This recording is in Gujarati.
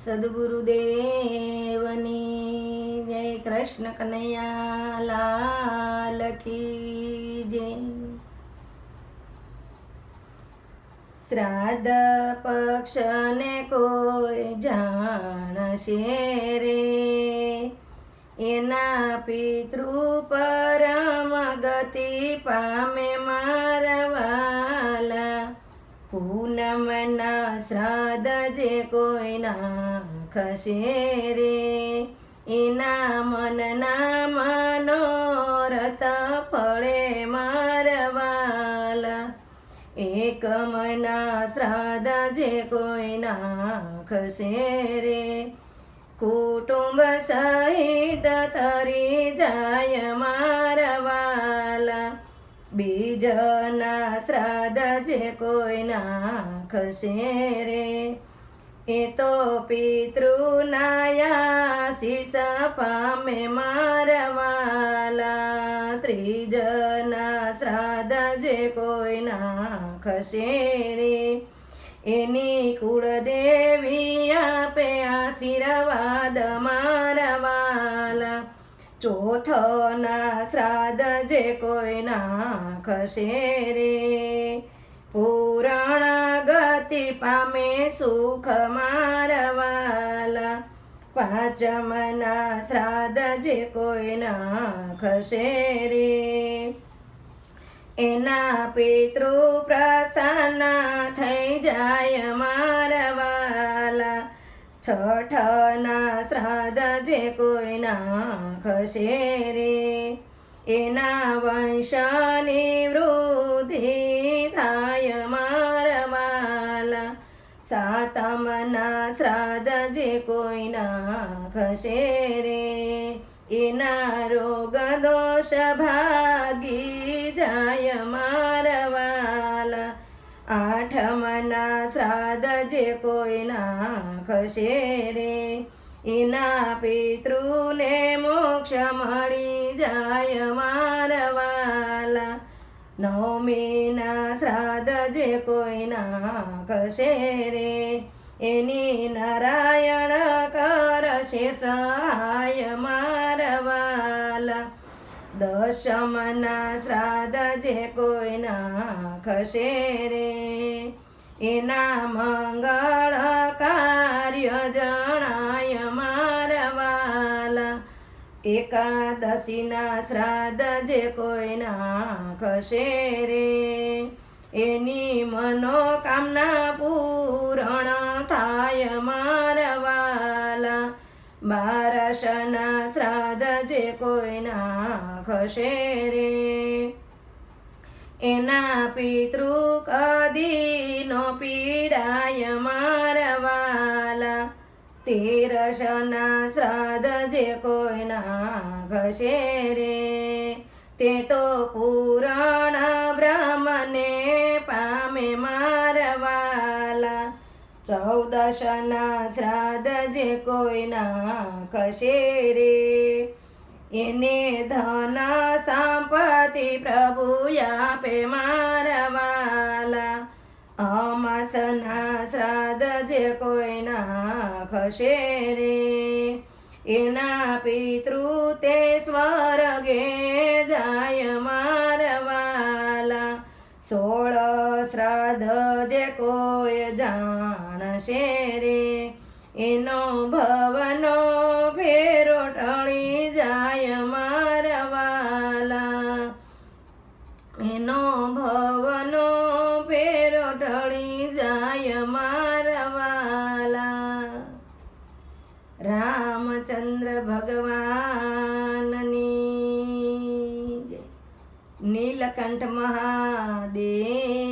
સદગુરુદેવની જય. કૃષ્ણ કનૈયા લાલ કી જય. શ્રાદ્ધ પક્ષને કોઈ જાણશે રે, એના પિતૃ પરમ ગતિ પામે મારવાલા. પૂનમના શ્રાદ્ધ જે કોઈ નાખશે રે, એના મનના મનોરથ ફળે મારવાલા. એકમના શ્રાદ્ધ જે કોઈ નાખશે રે, કુટુંબ સહિત તરી જાય મારવાલા. બીજના શ્રાદ્ધ જે કોઈ નાખશે રે, એ તો પિતૃના આશીષ પામે મારવાલા. ત્રીજના શ્રાદ્ધ જે કોઈ નાખશે રે, એની કુળદેવી આપે આશીર્વાદ મારવાલા. ચોથના શ્રાદ્ધ જે કોઈ નાખશે રે, પૂરણ ગતિ પામે સુખ મારવાલા. પાંચમના શ્રાદ્ધ જે કોઈ નાખશે રે, એના પિતૃ પ્રસન્ન થઈ જાય મારવાલા. છઠના શ્રાદ્ધ જે કોઈ નાખશે રે, એના વંશની વૃદ્ધિ થાય મારવાલા. સાતમના શ્રાદ્ધ જે કોઈ નાખશે રે, એના રોગ દોષ ભાગી જાય મારવાલા. આઠમના શ્રાદ્ધ જે કોઈ નાખશે રે, એના પિતૃને મોક્ષ મળી જાય મારવાલા. નવમીના શ્રાદ્ધ જે કોઈ નાખશે રે, એની નારાયણ કરશે સહાય મારવાલા. દશમના શ્રાદ્ધ જે કોઈ નાખશે રે, એના મંગળ કાર્ય જણાય મારવાલા. એકાદશીના શ્રાદ્ધ જે કોઈ નાખશે રે, એની મનોકામના પૂરણ થાય મારવાલા. બારસના શ્રાદ્ધ જે કોઈ નાખશે રે, એના પિતૃ કદી નો પીડાય મારવાલા. તેરસના શ્રાદ્ધ જે કોઈ નાખશે રે, તે તો પૂરણ બ્રહ્મને પામે મારવાલા. ચૌદશના શ્રાદ્ધ જે કોઈ નાખશે રે, એને ધન સંપત્તિ પ્રભુ આપે મારવાલા. અમાસના શ્રાદ્ધ જે કોઈ નાખશે રે, એના પિતૃ તે સ્વર્ગે જાય મારવાલા. 16 શ્રાદ્ધ જે કોઈ જાણશે રે, એનો ભવનો ફેરો ટળી જાય મારવાલા. એનો ભવનો ફેરો ટળી જાય મારવાલા. રામચંદ્ર ભગવાનની જય. નીલકંઠ મહાદેવ